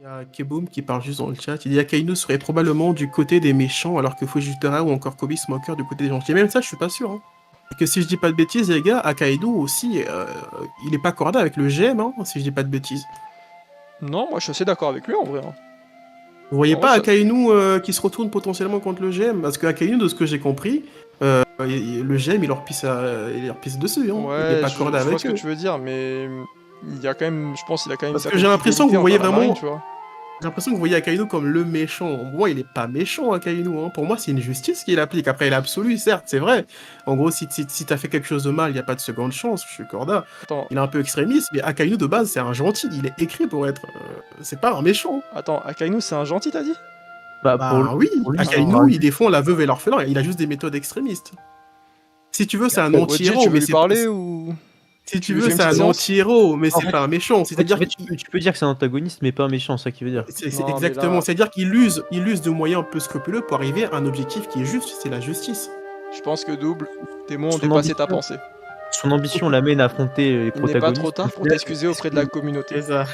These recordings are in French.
Il y a Keboom qui parle juste dans le chat. Il dit Akainu serait probablement du côté des méchants, alors que Fujitara ou encore Kobe Smoker du côté des gentils. Même ça, je suis pas sûr. Hein. Et que si je dis pas de bêtises, les gars, Akainu aussi, il est pas corda avec le GM, hein, si je dis pas de bêtises. Non, moi je suis assez d'accord avec lui en vrai. Hein. Vous voyez En pas vrai, ça- Akainu qui se retourne potentiellement contre le GM? Parce que Akainu, de ce que j'ai compris, le GM, il leur pisse dessus. Hein. Il est Ouais, pas je, corda je vois avec ce que eux. tu veux dire, mais il y a quand même, je pense qu'il a quand même une Parce que certaine j'ai l'impression que fidélité vous voyez envers la marine, vraiment tu vois. J'ai l'impression que vous voyez Akainu comme le méchant. Pour moi, il est pas méchant, Akainu. Hein. Pour moi, c'est une justice qu'il applique. Après, il est absolu, certes, c'est vrai. En gros, si t'as fait quelque chose de mal, il n'y a pas de seconde chance. Je suis corda. Attends, Il est un peu extrémiste, mais Akainu, de base, c'est un gentil. Il est écrit pour être... c'est pas un méchant. Akainu c'est un gentil, t'as dit? Bah, Bah oui, pour lui, c'est Alors, Akainu, il défend la veuve et l'orphelin. Il a juste des méthodes extrémistes. Si tu veux, c'est un Oji, anti-héros, tu veux mais lui c'est pas... parler ou Si tu tu lui veux, fais une c'est petite un séance? anti-héros, mais en c'est fait, pas un méchant. C'est-à-dire tu peux dire que c'est un antagoniste, mais pas un méchant, c'est ça qui veut dire. C'est Non, mais exactement. là, C'est-à-dire il use de moyens un peu scrupuleux pour arriver à un objectif qui est juste, c'est la justice. je pense que Double, tes mots ont Son dépassé ta ambition, pensée. son ambition l'amène à affronter les Il n'est pas trop protagonistes. Au tard pour final, t'excuser auprès de la communauté. C'est ça.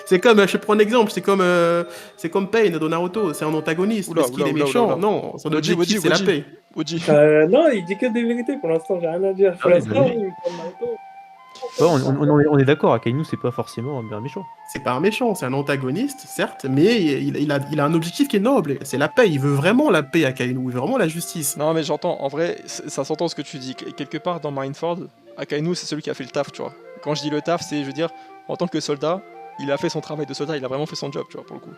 C'est comme, je prends un exemple, c'est comme Pain de Naruto, c'est un antagoniste. Oula, Est-ce qu'il oula, est oula, oula, méchant? oula. Non, son Oji, objectif Oji, c'est la Oji, paix. Oji. Non, il dit que des vérités pour l'instant, j'ai rien à dire. Pour Ah oui, l'instant, bah oui. il parle de Naruto. Ouais, on est d'accord, Akainu, c'est pas forcément un méchant. C'est pas un méchant, c'est un antagoniste, certes, mais il a un objectif qui est noble, c'est la paix. Il veut vraiment la paix à Kainu, il veut vraiment la justice. Non, mais j'entends, en vrai, ça s'entend ce que tu dis. Quelque part dans Mindford, Akainu, c'est celui qui a fait le taf, tu vois. Quand je dis le taf, c'est, je veux dire, en tant que soldat, il a fait son travail de soldat, il a vraiment fait son job, tu vois, pour le coup.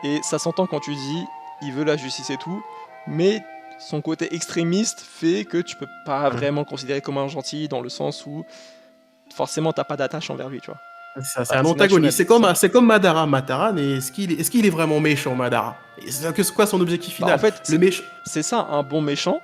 Et ça s'entend quand tu dis, il veut la justice et tout, mais son côté extrémiste fait que tu peux pas vraiment le considérer comme un gentil, dans le sens où, forcément, t'as pas d'attache envers lui, tu vois. C'est un antagoniste, c'est comme Madara. Madara, mais est-ce qu'il est vraiment méchant, Madara? C'est quoi son objectif Bah, final? en fait, Le méchant. c'est ça, un bon méchant,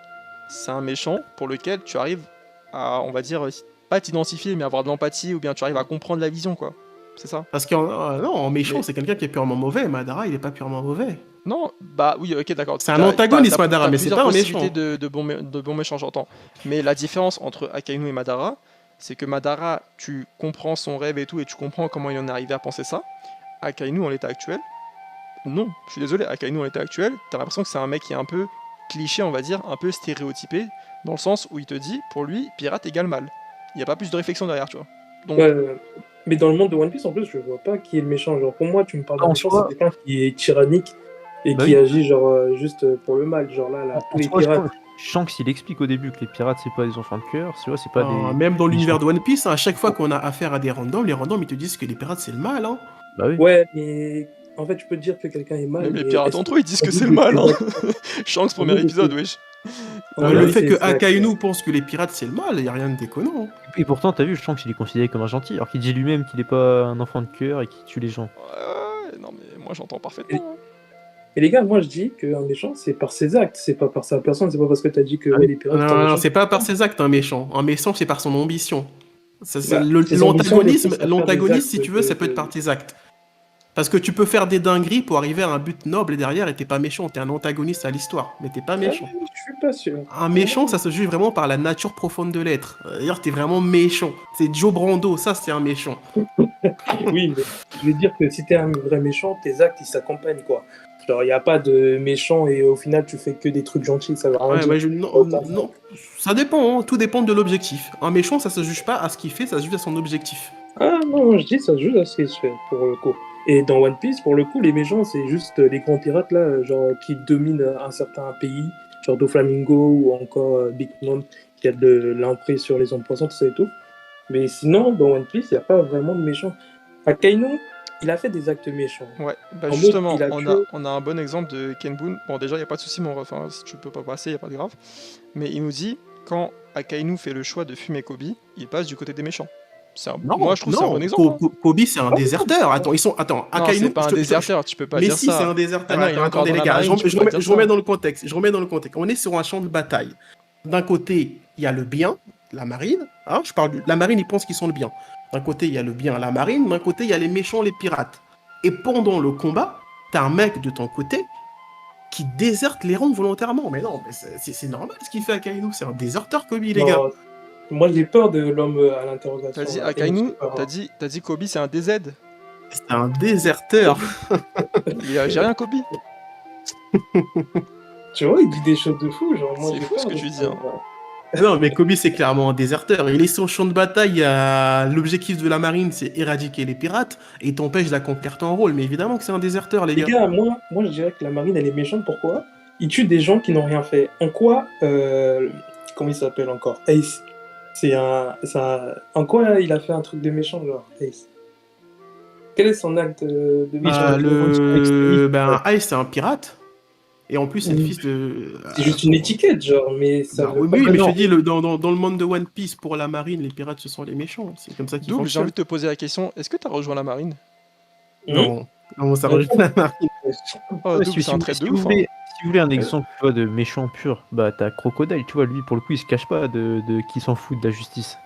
c'est un méchant pour lequel tu arrives à, on va dire, pas t'identifier, mais avoir de l'empathie, ou bien tu arrives à comprendre la vision, quoi. C'est ça. Parce qu'en non, en méchant, Mais- c'est quelqu'un qui est purement mauvais. Madara, il est pas purement mauvais. Non, bah oui, ok, d'accord. C'est un antagoniste, Madara, t'as mais c'est plusieurs pas un possibilités méchant. de bons méchants, j'entends. Mais la différence entre Akainu et Madara, c'est que Madara, tu comprends son rêve et tout, et tu comprends comment il en est arrivé à penser ça. Akainu, en l'état actuel, non, je suis désolé, Akainu, en l'état actuel, t'as l'impression que c'est un mec qui est un peu cliché, on va dire, un peu stéréotypé, dans le sens où il te dit, pour lui, pirate égale mal. Il n'y a pas plus de réflexion derrière, tu vois. Donc, Ouais, mais dans le monde de One Piece, en plus, je vois pas qui est le méchant. Genre, pour moi, tu me parles d'un En méchant, soi- c'est quelqu'un qui est tyrannique et Bah qui oui. agit genre juste pour le mal. Genre là, tous En les soi, pirates. Shanks, il explique au début que les pirates, c'est pas des enfants de cœur, tu vois, c'est pas des. Même dans l'univers méchants. de One Piece, à chaque fois qu'on a affaire à des randoms, les randoms ils te disent que les pirates c'est le mal. Hein. Bah oui. Ouais, mais en fait, tu peux te dire que quelqu'un est mal. même les mais pirates est-ce entre que- eux, ils disent que c'est le mal, hein. Shanks, premier Oui, épisode, oui. wesh. Ouais, Le oui, fait que c'est- Akainu pense que les pirates c'est le mal, y a rien de déconnant. Hein. Et pourtant, t'as vu, Shanks, il est considéré comme un gentil, alors qu'il dit lui-même qu'il est pas un enfant de cœur et qu'il tue les gens. Ouais, non mais moi j'entends parfaitement. hein. Et les gars, moi je dis qu'un méchant, c'est par ses actes, c'est pas par sa personne, c'est pas parce que t'as dit que Ah ouais, les pirates. c'est un Non, méchant. c'est pas par ses actes un méchant. Un méchant c'est par son ambition. Bah, ses ambitions, mais L'antagonisme, ça fait des l'antagoniste si actes tu veux, ça peut être par tes actes. Parce que tu peux faire des dingueries pour arriver à un but noble et derrière et t'es pas méchant, t'es un antagoniste à l'histoire, mais t'es pas méchant. Ah, je suis pas sûr. Un méchant, ça se juge vraiment par la nature profonde de l'être. D'ailleurs, t'es vraiment méchant. C'est Joe Brando, ça c'est un méchant. Oui, mais je veux dire que si t'es un vrai méchant, tes actes ils s'accompagnent quoi. Genre, y a pas de méchant et au final tu fais que des trucs gentils, ça veut rien Ouais, dire. ouais, non, ça dépend, hein, tout dépend de l'objectif. Un méchant, ça se juge pas à ce qu'il fait, ça se juge à son objectif. Ah non, je dis ça se joue à ce qui se fait pour le coup. Et dans One Piece, pour le coup, les méchants, c'est juste les grands pirates là, genre qui dominent un certain pays, genre Doflamingo ou encore Big Mom, qui a de l'emprise sur les hommes poissons, tout ça et tout. Mais sinon, dans One Piece, il n'y a pas vraiment de méchants. Akainu, il a fait des actes méchants. Ouais, bah En mode, justement, il a tué- on a un bon exemple de Ken Boone. Bon, déjà, il n'y a pas de souci, mon ref, hein, si tu peux pas passer, il a pas de grave. Mais il nous dit, quand Akainu fait le choix de fumer Kobe, il passe du côté des méchants. Moi, je trouve que c'est un bon exemple. hein. Kobe, c'est un déserteur. Attends, Non, Akainu, c'est pas un déserteur, tu peux pas mais dire si, ça. c'est un déserteur. Ah non, il est Attends, encore attendez dans les la gars, marine, tu peux pas dire je remets ça. dans le contexte. On est sur un champ de bataille. D'un côté, il y a le bien, la marine. Hein, la marine, ils pensent qu'ils sont le bien. D'un côté, il y a le bien, la marine. D'un côté, il y a les méchants, les pirates. Et pendant le combat, t'as un mec de ton côté qui déserte les rangs volontairement. Mais non, mais c'est normal ce qu'il fait Akainu. C'est un déserteur, Kobe, les gars. Non, moi j'ai peur de l'homme à l'interrogation. T'as dit là. Akainu, Et je sais pas. t'as dit Kobe, c'est un DZ. C'est un déserteur. Il est algérien, Kobe. Tu vois, il dit des choses de fou. Genre, moi, C'est j'ai fou ce peur que de tu ça, dis, hein. voilà. Non, mais Kobe, c'est clairement un déserteur. Il est sur le champ de bataille. L'objectif de la marine, c'est éradiquer les pirates. Et il t'empêche d'accomplir ton rôle. Mais évidemment que c'est un déserteur, les Les gars. gars, moi, je dirais que la marine, elle est méchante. Pourquoi? Il tue des gens qui n'ont rien fait. En quoi, comment il s'appelle encore? Ace. En quoi il a fait un truc de méchant, genre, Ace? Quel est son acte de méchant? Ice, c'est un pirate. Et en plus, c'est le fils de. C'est juste une étiquette, genre, mais ça Bah veut oui, pas. oui, mais je te non. dis, dans le monde de One Piece, pour la marine, les pirates, ce sont les méchants. C'est comme ça qu'ils Double, j'ai fonctionnent. envie de te poser la question, est-ce que t'as rejoint la marine? Non, non, ça rejoint la marine. Oh, Ouais, Double, c'est un trait de si ouf, vous hein. voulez, si vous voulez un exemple, tu vois, de méchant pur, bah t'as Crocodile, tu vois, lui pour le coup il se cache pas de qui s'en fout de la justice.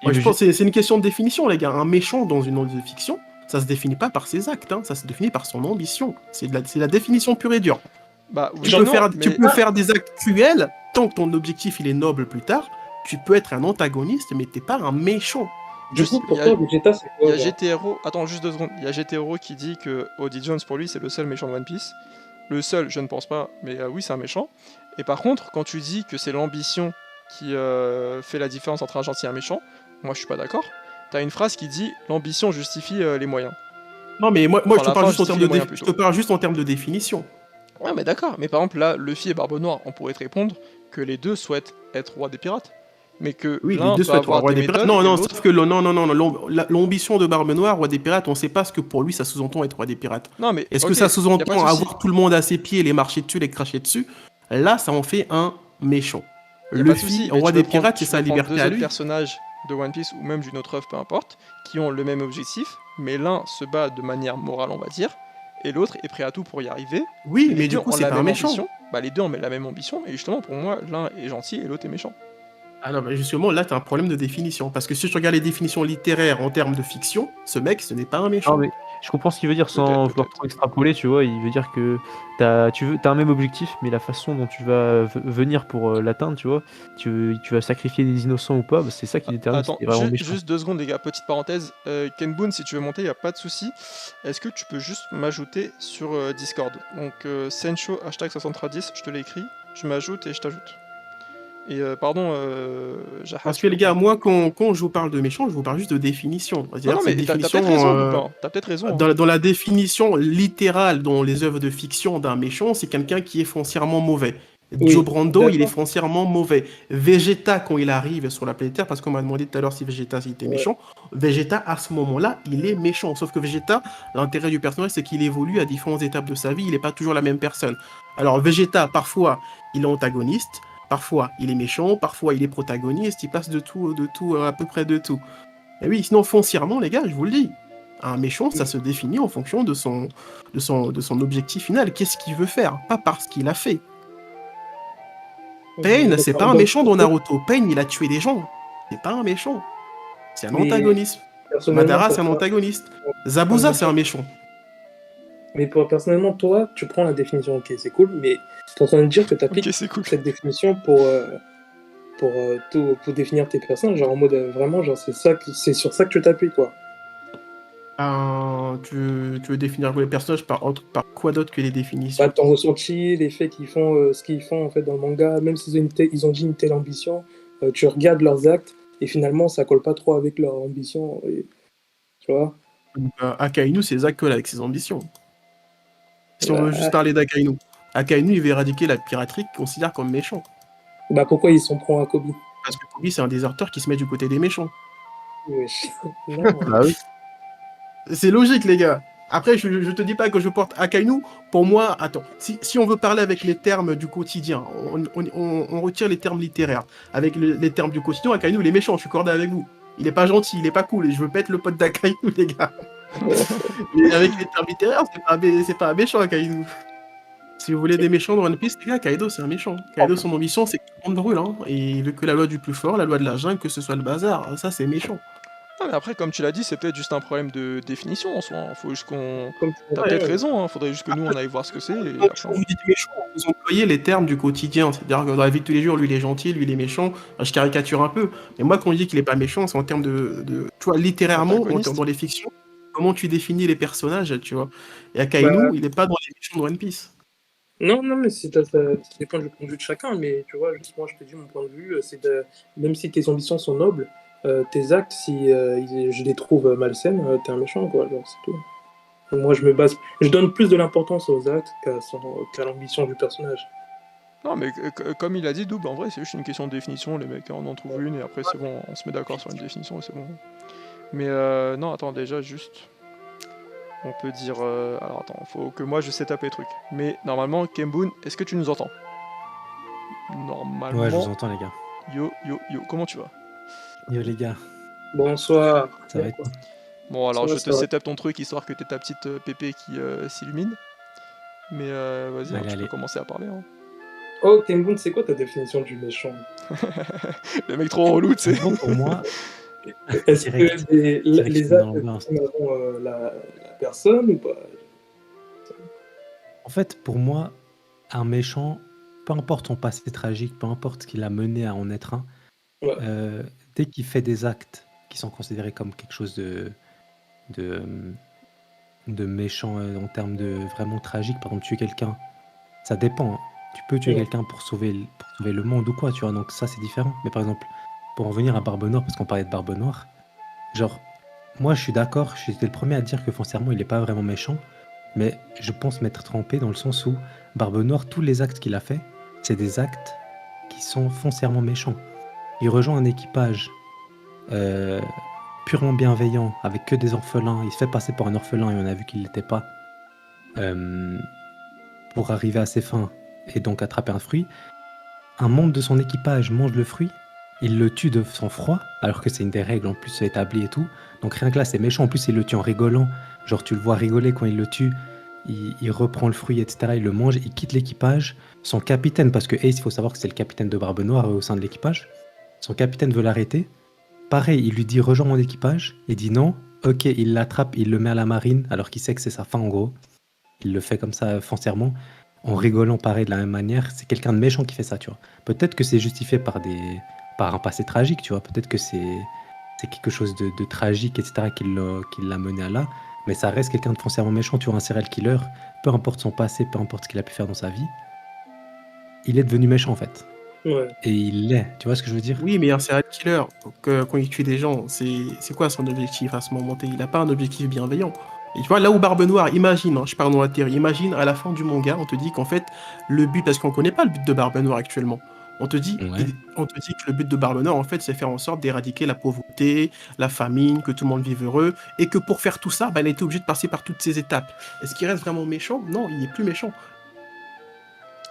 Moi, je pense que c'est une question de définition, les gars. Un méchant dans une œuvre de fiction, ça se définit pas par ses actes, hein. Ça se définit par son ambition. C'est la définition pure et dure. Bah oui, Tu peux, non, faire, mais... tu peux faire des actes cruels, tant que ton objectif il est noble plus tard. Tu peux être un antagoniste, mais t'es pas un méchant. Du coup, pour il y a- toi, Vegeta, c'est Il y quoi, a genre? GTRO, attends juste 2 secondes, il y a GTRO qui dit que Odie Jones pour lui c'est le seul méchant de One Piece. Le seul, je ne pense pas, mais oui c'est un méchant. Et par contre, quand tu dis que c'est l'ambition qui fait la différence entre un gentil et un méchant, moi je suis pas d'accord. T'as une phrase qui dit l'ambition justifie les moyens. Non, mais moi Enfin, je te la parle fin juste en termes justifie les de moyens, je te plutôt. parle juste en termes de définition. Ouais mais d'accord, mais par exemple là, Luffy et Barbe Noire, on pourrait te répondre que les deux souhaitent être rois des pirates. Mais que Oui, les l'un deux peut souhaitent avoir roi des des pirates. méthodes Non, et non, l'autre... sauf que l'ambition de Barbe Noire, roi des pirates, on sait pas ce que pour lui ça sous-entend être roi des pirates. Non mais Est-ce que ok, ça y a pas de sous-entend souci. avoir tout le monde à ses pieds, les marcher dessus, les cracher dessus? Là, ça en fait un méchant. Y a pas de Luffy, souci, mais roi tu peux des pirates, c'est tu sa peux prendre liberté deux à autres lui. personnages de One Piece ou même d'une autre œuvre, peu importe, qui ont le même objectif, mais l'un se bat de manière morale, on va dire, et l'autre est prêt à tout pour y arriver. Oui, Les mais deux du coup, ont c'est la pas un même méchant. ambition. Bah les deux ont la même ambition, et justement pour moi, l'un est gentil et l'autre est méchant. Ah non, mais justement, là, t'as un problème de définition. Parce que si tu regardes les définitions littéraires en termes de fiction, ce mec, ce n'est pas un méchant. Non mais je comprends ce qu'il veut dire sans vouloir Peut-être. trop extrapoler, tu vois, il veut dire que t'as un même objectif, mais la façon dont tu vas venir pour l'atteindre, tu vois, tu vas sacrifier des innocents ou pas, bah, c'est ça qui détermine si Attends, t'es vraiment méchant. juste 2 secondes les gars, petite parenthèse. Ken Boone, si tu veux monter, y a pas de souci. Est-ce que tu peux juste m'ajouter sur Discord? Donc Sencho hashtag 7310, je te l'ai écrit, je m'ajoute et je t'ajoute. Et pardon, Jaha, Parce tu que peux les gars, continuer. moi, quand je vous parle de méchant, je vous parle juste de définition. Non, C'est-à-dire, non, c'est mais une t'as définition. peut-être raison, Lupin. T'as peut-être raison. Hein. Dans la définition littérale dans les œuvres de fiction d'un méchant, c'est quelqu'un qui est foncièrement mauvais. Oui, Joe Brando, il est d'accord. foncièrement mauvais. Vegeta, quand il arrive sur la planète Terre, parce qu'on m'a demandé tout à l'heure si Vegeta s'il était Ouais. méchant, Vegeta, à ce moment-là, il est méchant. Sauf que Vegeta, l'intérêt du personnage, c'est qu'il évolue à différentes étapes de sa vie, il n'est pas toujours la même personne. Alors Vegeta, parfois, il est antagoniste, parfois, il est méchant, parfois, il est protagoniste, il passe de tout, à peu près de tout. Et oui, sinon, foncièrement, les gars, je vous le dis, un méchant, ça se définit en fonction de son objectif final. Qu'est-ce qu'il veut faire? Pas parce qu'il a fait. Pain, c'est pas un méchant dans Naruto. Pain, il a tué des gens. C'est pas un méchant. C'est un Mais antagoniste. personnellement, Madara, pour c'est un toi- antagoniste. Zabuza, c'est un méchant. Mais personnellement, toi, tu prends la définition, ok, c'est cool, mais t'es en train de dire que t'appliques Ok, c'est cool. cette définition pour définir tes personnages, genre en mode vraiment, genre c'est sur ça que tu t'appuies, quoi. Tu veux définir les personnages par quoi d'autre que les définitions? Bah, ton ressenti, les faits qu'ils font, ce qu'ils font en fait dans le manga, même s'ils ont ils ont dit une telle ambition, tu regardes leurs actes et finalement ça colle pas trop avec leur ambition, et, tu vois. Akainu, c'est Zach Coll avec ses ambitions. Si on veut Bah, juste parler d'Akainu. Akainu, il veut éradiquer la piraterie qu'il considère comme méchant. bah pourquoi ils s'en prennent à Kobe? Parce que Kobe, c'est un déserteur qui se met du côté des méchants. Wesh. Non. Bah oui. C'est logique, les gars. Après, je te dis pas que je porte Akainu. Pour moi, attends, si on veut parler avec les termes du quotidien, on retire les termes littéraires. Avec les termes du quotidien, Akainu, il est méchant, je suis cordé avec vous. Il est pas gentil, il est pas cool, et je veux pas être le pote d'Akainu, les gars. Mais avec les termes littéraires, c'est pas un méchant, Akainu. Si vous voulez des méchants dans One Piece, les gars, Kaido, c'est un méchant. Kaido, son ambition, c'est que tout le monde brûle, hein. Et il veut que la loi du plus fort, la loi de la jungle, que ce soit le bazar. Ça, c'est méchant. Non, mais après, comme tu l'as dit, c'est peut-être juste un problème de définition en soi. Hein. Faut juste qu'on. Comme T'as peut-être raison, hein. Faudrait juste que nous on aille voir ce que c'est. Et Quand après, vous dites méchant, vous employez les termes du quotidien. C'est-à-dire que dans la vie de tous les jours, lui il est gentil, lui il est méchant. Je caricature un peu. Mais moi, quand je dis qu'il est pas méchant, c'est en termes tu vois, littérairement, Antagoniste. dans les fictions. comment tu définis les personnages, tu vois. Et Bah, Akainu, il est pas dans les méchants de One Piece. non, mais ça dépend du point de vue de chacun, mais tu vois, juste moi, je te dis, mon point de vue, c'est de, même si tes ambitions sont nobles, tes actes, si je les trouve malsaines, t'es un méchant, quoi, genre, c'est tout. Donc, moi, je donne plus de l'importance aux actes qu'à l'ambition du personnage. Non, mais comme il a dit, Double, en vrai, c'est juste une question de définition. Les mecs, on en trouve une et après, c'est bon, on se met d'accord sur une définition et c'est bon. Mais non, attends, déjà, juste. On peut dire. Alors attends, faut que moi je setup les trucs. Mais normalement, Kembun, est-ce que tu nous entends? Normalement. Ouais, je vous entends, les gars. Yo, comment tu vas? Yo, les gars, Bonsoir. ça va être... Bon, alors Ça va, je te ça va. setup ton truc histoire que t'aies ta petite pépé qui s'illumine. Mais vas-y, hein, tu peux Allez. commencer à parler. Hein. Oh, Kenbun, c'est quoi ta définition du méchant? Le mec trop relou, tu sais. Bon, pour moi, Est-ce que direct les dans actes l'ambiance. définiront la personne ou pas? En fait, pour moi, un méchant, peu importe son passé tragique, peu importe ce qui l'a mené à en être un, Ouais. dès qu'il fait des actes qui sont considérés comme quelque chose de méchant en termes de vraiment tragique, par exemple tuer quelqu'un, ça dépend. Hein. Tu peux tuer Ouais. quelqu'un pour sauver le monde ou quoi, tu vois, donc ça c'est différent. Mais par exemple, pour en venir à Barbe Noire, parce qu'on parlait de Barbe Noire, genre, moi je suis d'accord, j'étais le premier à dire que foncièrement il n'est pas vraiment méchant, mais je pense m'être trompé dans le sens où Barbe Noire, tous les actes qu'il a fait, c'est des actes qui sont foncièrement méchants. Il rejoint un équipage purement bienveillant, avec que des orphelins, il se fait passer pour un orphelin et on a vu qu'il l'était pas, pour arriver à ses fins et donc attraper un fruit. Un membre de son équipage mange le fruit, il le tue de sang-froid, alors que c'est une des règles en plus établies et tout. Donc rien que là, c'est méchant. En plus, il le tue en rigolant. Genre, tu le vois rigoler quand il le tue. Il reprend le fruit, etc. Il le mange. Il quitte l'équipage. Son capitaine, parce que Ace, il faut savoir que c'est le capitaine de Barbe Noire au sein de l'équipage. Son capitaine veut l'arrêter. Pareil, il lui dit rejoins mon équipage. Il dit non. Ok, il l'attrape, il le met à la marine, alors qu'il sait que c'est sa fin en gros. Il le fait comme ça foncièrement, en rigolant pareil de la même manière. C'est quelqu'un de méchant qui fait ça, tu vois. Peut-être que c'est justifié par un passé tragique, tu vois. Peut-être que c'est quelque chose de tragique, etc., qui l'a mené à là. Mais ça reste quelqu'un de foncièrement méchant, tu vois, un serial killer. Peu importe son passé, peu importe ce qu'il a pu faire dans sa vie, il est devenu méchant en fait. Ouais. Et il l'est, tu vois ce que je veux dire? Oui, mais un serial killer, donc, quand il tue des gens, c'est quoi son objectif à ce moment T? Il n'a pas un objectif bienveillant. Et tu vois, là où Barbe Noire, imagine, hein, je parle dans la théorie, imagine à la fin du manga, on te dit qu'en fait, le but, parce qu'on connaît pas le but de Barbe Noire actuellement, on te dit, Ouais. on te dit que le but de Barbe Noire, en fait, c'est faire en sorte d'éradiquer la pauvreté, la famine, que tout le monde vive heureux, et que pour faire tout ça, bah, elle a été obligée de passer par toutes ces étapes. Est-ce qu'il reste vraiment méchant? Non, il est plus méchant.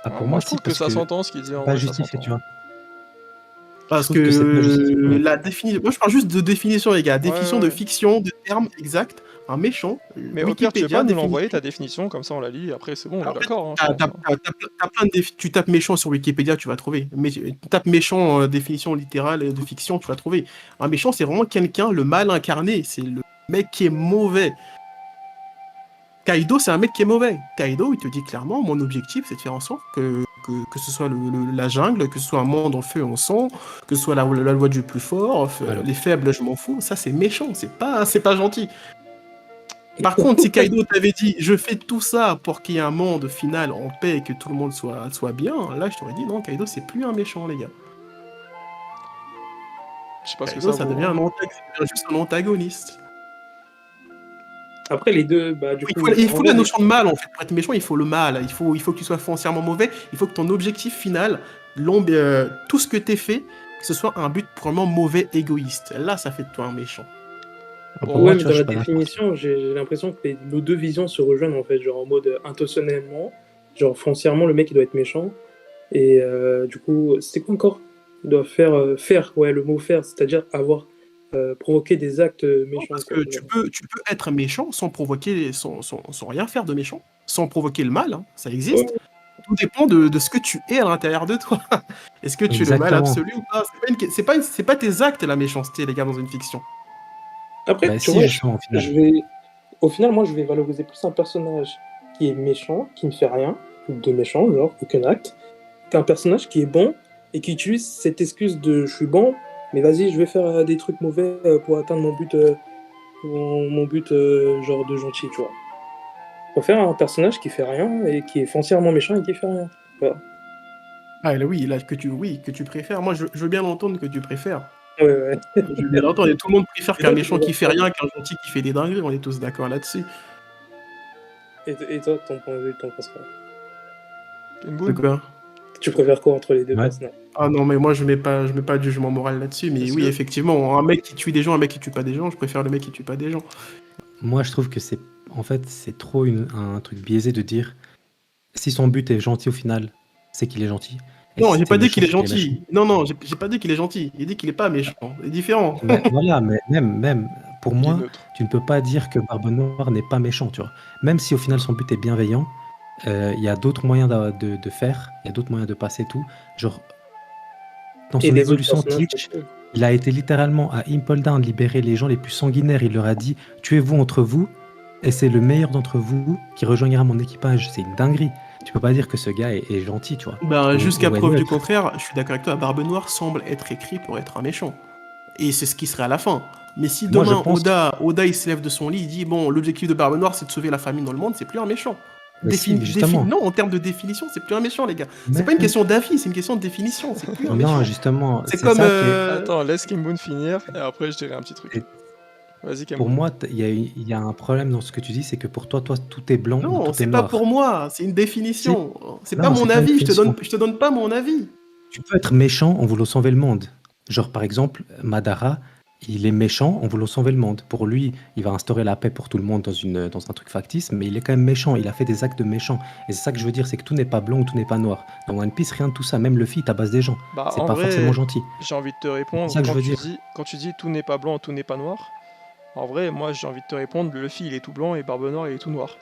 Ah, pour moi, moi, je si, trouve que parce ça que s'entend ce qu'il dit en c'est pas vrai, ça justifié, s'entend. tu vois. Parce trouve que c'est pas justifié. la définition, moi je parle juste de définition, les gars, définition de ouais. fiction, de termes exacts, un méchant. Mais au pire, tu veux pas Wikipédia nous définit. l'envoyer ta définition, comme ça on la lit, et après c'est bon, on est En fait, d'accord, hein, je pense. t'as plein de tu tapes méchant sur Wikipédia, tu vas trouver. Mais tu tapes méchant, définition littérale de fiction, tu vas trouver. Un méchant, c'est vraiment quelqu'un, le mal incarné, c'est le mec qui est mauvais. Kaido, c'est un mec qui est mauvais. Kaido, il te dit clairement, mon objectif, c'est de faire en sorte que ce soit la jungle, que ce soit un monde en feu et en sang, que ce soit la loi du plus fort, Alors. les faibles, je m'en fous. Ça, c'est méchant, c'est pas gentil. Par contre, si Kaido t'avait dit, je fais tout ça pour qu'il y ait un monde final en paix et que tout le monde soit bien, là, je t'aurais dit, non, Kaido, c'est plus un méchant, les gars. Je sais pas ce que Kaido, ça ça vaut. devient Hein. juste un antagoniste. Après, les deux, bah, du coup. Il faut la notion de mal, en fait. Pour être méchant, il faut le mal. Il faut que tu sois foncièrement mauvais. Il faut que ton objectif final, tout ce que t'es fait, que ce soit un but purement mauvais, égoïste. Là, ça fait de toi un méchant. Pour Ouais, moi, Ouais, tu mais vois, dans je la suis pas d'accord. définition, j'ai l'impression que nos deux visions se rejoignent en fait, genre en mode intentionnellement, genre foncièrement, le mec il doit être méchant. Et du coup, c'était quoi encore? Il doit faire, ouais, le mot faire, c'est-à-dire avoir provoqué des actes méchants. Parce Quoi, que tu peux être méchant sans provoquer, sans rien faire de méchant, sans provoquer le mal, hein, ça existe. Ouais. Tout dépend de ce que tu es à l'intérieur de toi. Est-ce que tu es le mal Exactement. absolu ou pas? C'est pas tes actes la méchanceté, les gars, dans une fiction. Après, Bah, tu si, vois, justement, au final. au final, moi, je vais valoriser plus un personnage qui est méchant, qui ne fait rien de méchant, genre aucun acte, qu'un personnage qui est bon et qui utilise cette excuse de je suis bon, mais vas-y, je vais faire des trucs mauvais pour atteindre mon but mon but genre de gentil, tu vois. Je préfère un personnage qui fait rien et qui est foncièrement méchant et qui fait rien. Voilà. Ah là, oui, là, que tu préfères. Moi, je veux bien entendre que tu préfères. Ouais. Je veux bien entendre. Et tout le monde préfère Et qu'un toi, méchant tu qui fait rien qu'un gentil qui fait des dingueries. On est tous d'accord là-dessus. Et toi, ton point de vue, ton penses quoi? De Kenboon, quoi? Tu préfères quoi entre les deux Ouais. personnages? Ah non, mais moi, je mets pas de jugement moral là-dessus. Mais Est-ce oui, que- effectivement, un mec qui tue des gens, un mec qui tue pas des gens, je préfère le mec qui tue pas des gens. Moi, je trouve que c'est en fait c'est trop un truc biaisé de dire si son but est gentil au final, c'est qu'il est gentil. Et Non, si j'ai c'est pas dit méchant, qu'il est c'est qu'il est gentil. méchant. Non, non, j'ai pas dit qu'il est gentil. Il dit qu'il est pas méchant. C'est différent. Mais voilà, mais même pour il est moi, neutre. tu ne peux pas dire que Barbe Noire n'est pas méchant, tu vois. Même si au final son but est bienveillant, il y a d'autres moyens de faire, il y a d'autres moyens de passer tout. Genre, dans Et son les autres évolution, personnages Teach, il a été littéralement à Impel Down libérer les gens les plus sanguinaires. Il leur a dit tuez-vous entre vous, et c'est le meilleur d'entre vous qui rejoignera mon équipage. C'est une dinguerie. Tu peux pas dire que ce gars est gentil, tu vois. Ben, jusqu'à Ou est preuve du neutre. contraire, je suis d'accord avec toi, Barbe Noire semble être écrit pour être un méchant. Et c'est ce qui serait à la fin. Mais si Moi, je demain, pense- Oda, il se lève de son lit, il dit, bon, l'objectif de Barbe Noire, c'est de sauver la famille dans le monde, c'est plus un méchant. Mais si, justement. Non, en termes de définition, c'est plus un méchant, les gars. C'est Mais- pas une question d'avis, c'est une question de définition. C'est plus un méchant. Non, justement, C'est c'est comme. ça qui est- Attends, laisse Kenboon finir et après je dirai un petit truc. Et- Vas-y, Pour Kenboon. moi, il y a un problème dans ce que tu dis, c'est que pour toi, tout est blanc ou Non, tout est c'est pas noir. pour moi, c'est une définition. C'est Non, pas c'est mon pas une avis, je définition. te donne pas mon avis. Tu peux être méchant en voulant sauver le monde. Genre, par exemple, Madara, il est méchant en voulant sauver le monde. Pour lui, il va instaurer la paix pour tout le monde dans un truc factice, mais il est quand même méchant. Il a fait des actes de méchant. Et c'est ça que je veux dire, c'est que tout n'est pas blanc ou tout n'est pas noir. Dans One Piece, rien de tout ça. Même Luffy, il tabasse des gens. Bah, C'est en pas vrai, forcément gentil. j'ai envie de te répondre. C'est ça que je veux dire. Quand tu dis tout n'est pas blanc, tout n'est pas noir, en vrai, moi j'ai envie de te répondre, Luffy il est tout blanc et Barbe Noire il est tout noir.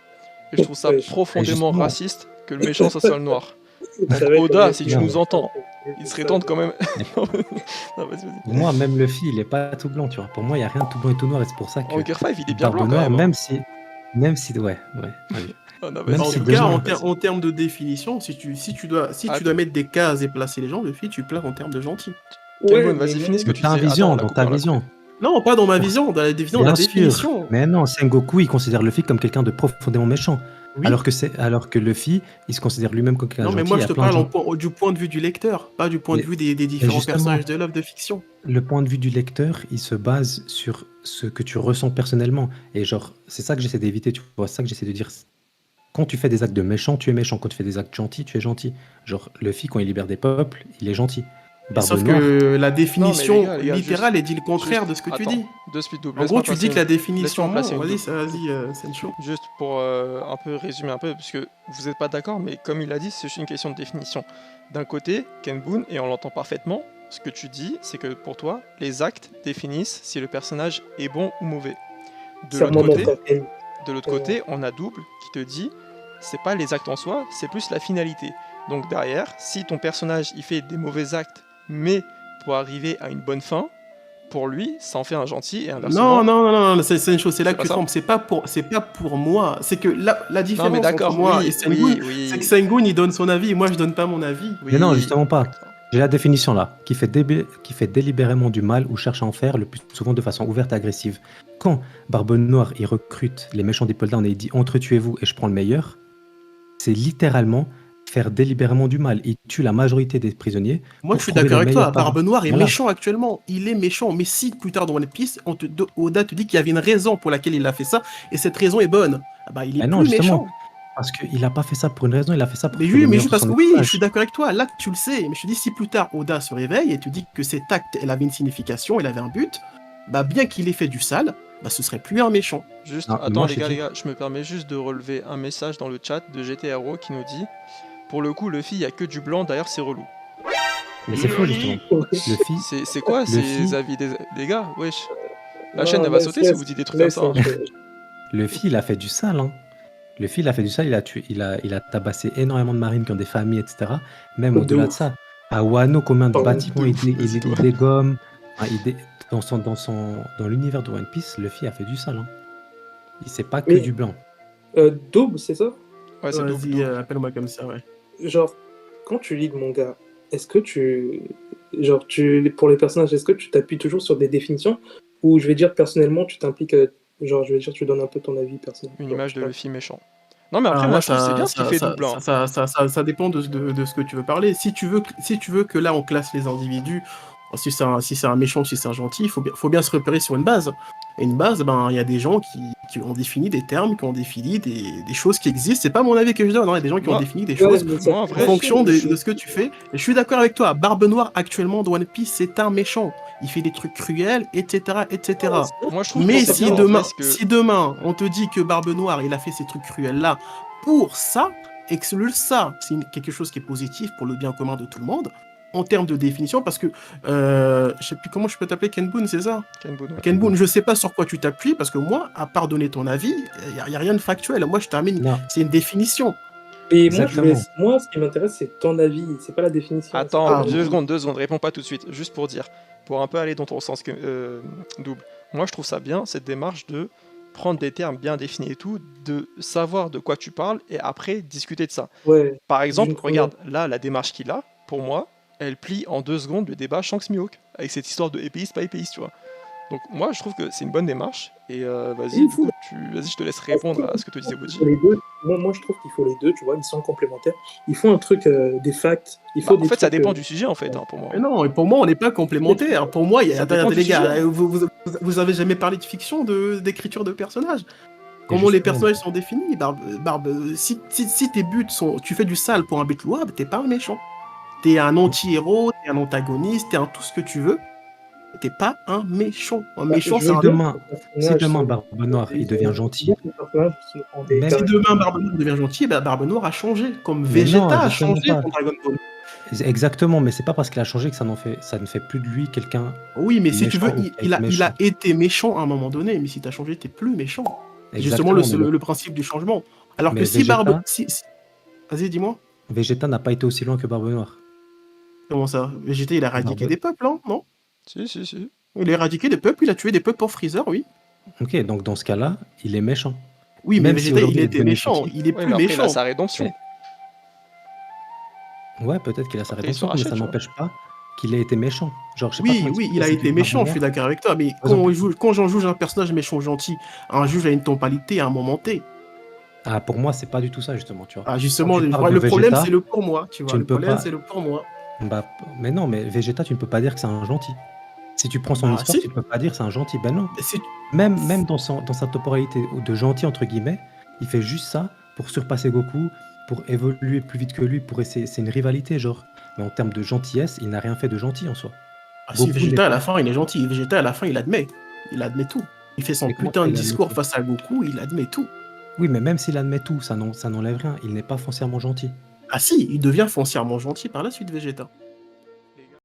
Et je trouve ça Ouais, profondément justement. raciste que le méchant ça soit le noir. Ça va être Oda, comme- si tu Non, nous entends, il serait temps de quand même. non, vas-y. Pour moi, même Luffy, il est pas tout blanc, tu vois. Pour moi, il y a rien de tout blanc et tout noir. Et c'est pour ça que En Gear 5, il est bien Barbe blanc quand Noire, même. même si, ouais. Allez. Ah, non, même vas-y, En si tout de cas, loin, en termes de définition, si tu dois mettre des cases et placer les gens, Luffy, tu places en termes de gentil. Kenboon, Ouais, vas-y, mais finis ce que tu Dans ta disais. vision, Attends, on a dans coupé, ta on a coupé. vision. Non, pas dans ma vision, dans la vision, Bien la sûr. définition. Mais non, Sengoku, il considère Luffy comme quelqu'un de profondément méchant. Oui. Alors que Luffy, il se considère lui-même comme quelqu'un de Non, mais gentil. moi, il y je a te plein de parle gens. du point de vue du lecteur, pas du point de Mais- vue des différents justement. personnages de l'œuvre de fiction. Le point de vue du lecteur, il se base sur ce que tu ressens personnellement. Et genre, c'est ça que j'essaie d'éviter, tu vois, c'est ça que j'essaie de dire. Quand tu fais des actes de méchant, tu es méchant. Quand tu fais des actes gentils, tu es gentil. Genre, Luffy, quand il libère des peuples, il est gentil. Barbe Sauf Noire, que la définition les gars, littérale, elle dit le contraire juste- de ce que tu attends, dis. Deux speed double. En Laisse-moi gros, tu placer dis que la une- définition. laisse-moi placer Non, une vas-y, Sencho. Juste pour un peu résumer un peu, parce que vous n'êtes pas d'accord, mais comme il a dit, c'est juste une question de définition. D'un côté, Kenboon, et on l'entend parfaitement, ce que tu dis, c'est que pour toi, les actes définissent si le personnage est bon ou mauvais. De ça l'autre m'en côté, entend une. on a Double qui te dit, c'est pas les actes en soi, c'est plus la finalité. Donc derrière, si ton personnage il fait des mauvais actes, mais pour arriver à une bonne fin, pour lui, ça en fait un gentil et inversement. Non, c'est une chose, c'est là C'est que pas tu ça. trompes. C'est pas pour moi. C'est que la différence Non mais d'accord, entre moi oui, et Sengun, oui. c'est que Sengun, il donne son avis, et moi, je donne pas mon avis. Oui. Mais non, justement pas. J'ai la définition là, qui fait délibérément du mal ou cherche à en faire, le plus souvent de façon ouverte et agressive. Quand Barbe Noire, il recrute les méchants d'Apple Down et il dit entretuez-vous et je prends le meilleur, c'est littéralement faire délibérément du mal. Il tue la majorité des prisonniers. Moi, pour je suis trouver d'accord le avec toi. meilleur parmi- Barbe Noire est Voilà. méchant actuellement. Il est méchant. Mais si plus tard dans One Piece, Oda te dit qu'il y avait une raison pour laquelle il a fait ça, et cette raison est bonne, ah bah, il est Mais non, plus justement, méchant. Parce qu'il a pas fait ça pour une raison, il a fait ça pour Mais tuer oui, les mais meilleurs juste de parce que son oui, équipage. je suis d'accord avec toi. Là, tu le sais. Mais je te dis, si plus tard Oda se réveille et te dit que cet acte, elle avait une signification, elle avait un but, bah bien qu'il ait fait du sale, bah ce serait plus un méchant. Juste, Non, mais attends moi, les j'ai gars, dit- les gars, je me permets juste de relever un message dans le chat de GTRO qui nous dit pour le coup, Luffy, il y a que du blanc, d'ailleurs c'est relou. Mais c'est faux, justement. Luffy, C'est quoi ces Luffy- avis des gars? Wesh. La Non, chaîne elle va laisse- sauter si laisse- vous dites des trucs comme ça. hein. Luffy, il a fait du sale. Hein. Luffy, il a fait du sale, il a tabassé énormément de marines qui ont des familles, etc. Même De au-delà de ouf. ça. À Wano, combien de Pardon, bâtiments de il, ouf, dé- vas-y, il, toi. il dégomme. Enfin, dans l'univers de One Piece, Luffy a fait du sale. Hein. C'est pas que Mais- du blanc. Double, c'est ça? Ouais, c'est Vas-y, double. appelle-moi comme ça, ouais. Genre, quand tu lis le manga, est-ce que pour les personnages, est-ce que tu t'appuies toujours sur des définitions? Ou je vais dire personnellement, tu t'impliques Genre, je vais dire, tu donnes un peu ton avis personnel. Une Genre, image de je sais Luffy méchant. Non, mais après, Alors moi, là, je trouve que c'est bien ce qu'il fait ça, double. Hein. ça dépend de ce que tu veux parler. Si tu veux que là on classe les individus, si c'est un méchant, si c'est un gentil, faut bien se repérer sur une base. Et une base, ben il y a des gens qui ont défini des termes, qui ont défini des choses qui existent. C'est pas mon avis que je donne, hein. Il y a des gens qui ont Moi- défini des Ouais, choses mais ça- moi, en en vrai, fonction je- de ce que tu fais. Et je suis d'accord avec toi. Barbe Noire actuellement de One Piece, c'est un méchant. Il fait des trucs cruels, etc., etc. moi, je trouve Mais que c'est si bien, en demain, vrai, parce que... si demain, on te dit que Barbe Noire, il a fait ces trucs cruels-là pour ça, et que ça, c'est quelque chose qui est positif pour le bien commun de tout le monde, en termes de définition, parce que, je sais plus comment je peux t'appeler, Ken Boon, c'est ça? Kenbo, ouais. Ken Boon, je sais pas sur quoi tu t'appuies, parce que moi, à part donner ton avis, y a rien de factuel. Moi, je termine, Non, c'est une définition. Et exactement. moi, ce qui m'intéresse, c'est ton avis, c'est pas la définition. Attends, Ah, deux bon. secondes, réponds pas tout de suite, juste pour dire, pour un peu aller dans ton sens double. Moi, je trouve ça bien, cette démarche de prendre des termes bien définis et tout, de savoir de quoi tu parles, et après, discuter de ça. Ouais, Par exemple, d'une première- regarde, là, la démarche qu'il a, pour moi, elle plie en 2 secondes le débat Shanks-Mihawk, avec cette histoire de épéiste, pas épéiste, tu vois. Donc moi, je trouve que c'est une bonne démarche, et vas-y, Oui, du coup, vas-y, je te laisse répondre à ce que te disait Boji. les deux. Moi, je trouve qu'il faut les deux, tu vois, ils sont complémentaires. Il faut un truc, des facts. Il faut Bah, en des fait, ça trucs, dépend du sujet, en fait, hein, pour moi. Mais non, et pour moi, on n'est pas complémentaires. Pour moi, Ça attendez, dépend les du gars, sujet. vous avez jamais parlé de fiction, d'écriture de personnages? Comment les justement. personnages sont définis? Si tes buts sont. Tu fais du sale pour un but louable, t'es pas un méchant. T'es un anti-héros, t'es un antagoniste, t'es un tout ce que tu veux. T'es pas un méchant. Un méchant, je c'est veux un. dire, demain- les Si personnages demain sont- Barbe Noire il devient gentil, beaucoup de personnages ont des Si demain Barbe Noire devient gentil, bah Barbe Noire a changé. Comme Mais Vegeta non, a justement changé pas. dans Dragon Ball. exactement, mais c'est pas parce qu'il a changé que ça ne fait plus de lui quelqu'un. Oui, mais si tu veux, Méchant ou il a méchant. été méchant à un moment donné, mais si t'as changé, t'es plus méchant. C'est justement Exactement, mais le principe du changement. Alors mais que si Vegeta- Barbe. Vas-y, dis-moi. Vegeta n'a pas été aussi loin que Barbe Noire. Comment ça? Vegeta, il a éradiqué Barbe- des peuples, hein, non? Si. Il a éradiqué des peuples, il a tué des peuples pour Freezer, oui. Ok, donc dans ce cas-là, il est méchant. Oui, mais Même si Vegeta, il aujourd'hui, il est était devenu méchant. gentil. Il est Ouais, plus mais après, il a méchant. sa rédemption. Ouais, peut-être qu'il a sa Après, il rédemption, se mais rachète, ça tu vois. n'empêche pas qu'il ait été méchant. Genre, je sais pas Oui, comment oui, expliquer, il a c'est été du méchant, Barbe je suis Noire. d'accord avec toi, mais Par exemple- quand j'en juge un personnage méchant gentil, un juge a une temporalité à un moment T. Ah, pour moi, c'est pas du tout ça, justement, tu vois. Ah, justement, Quand tu parles de le problème, Vegeta, c'est le pour moi, tu vois. tu ne Le peux problème, pas- c'est le pour moi. Bah, mais non, mais Vegeta, tu ne peux pas dire que c'est un gentil. Si tu prends son Bah, histoire, si. tu ne peux pas dire que c'est un gentil. Ben non. C'est- Même dans sa temporalité de gentil, entre guillemets, il fait juste ça pour surpasser Goku, pour évoluer plus vite que lui, pour essayer. C'est une rivalité, genre. Mais en termes de gentillesse, il n'a rien fait de gentil en soi. Ah, si, Goku Vegeta, n'est à pas- la fin, il est gentil. Vegeta, à la fin, il admet. Il admet tout. Il fait son Mais comment putain de il admet discours tout face à Goku, il admet tout. Oui, mais même s'il admet tout, ça n'enlève rien. Il n'est pas foncièrement gentil. Ah si, il devient foncièrement gentil par la suite, Vegeta.